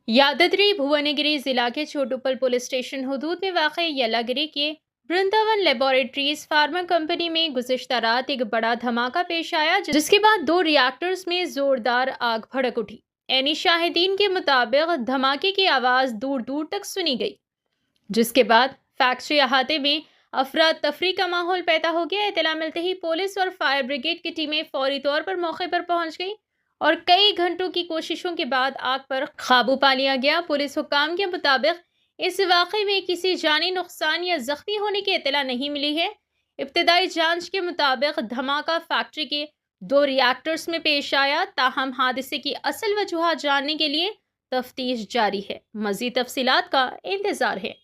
यादाद्री भुवनगिरी जिला के छोटुपल police station हदूद में वाक़ येलागिरी के वृंदावन लेबोरेटरीज फार्मा कंपनी में गुज़िश्ता रात एक बड़ा धमाका पेश आया, जिसके बाद दो रिएक्टर्स में जोरदार आग भड़क उठी। ऐनी शाहिदीन के मुताबिक धमाके की आवाज़ दूर दूर तक सुनी गई, जिसके बाद फैक्ट्री अहाते में अफरा तफरी का माहौल पैदा हो गया। इत्तला मिलते ही पुलिस और फायर ब्रिगेड की टीमें फौरी तौर पर मौके पर पहुंच गई और कई घंटों की कोशिशों के बाद आग पर काबू पा लिया गया। पुलिस हुक्काम के मुताबिक इस वाक़े में किसी जानी नुकसान या जख्मी होने की इत्तला नहीं मिली है। इब्तदाई जांच के मुताबिक धमाका फैक्ट्री के दो रिएक्टर्स में पेश आया, ताहम हादसे की असल वजूहात जानने के लिए तफ्तीश जारी है। मज़ीद तफसीलात का इंतज़ार है।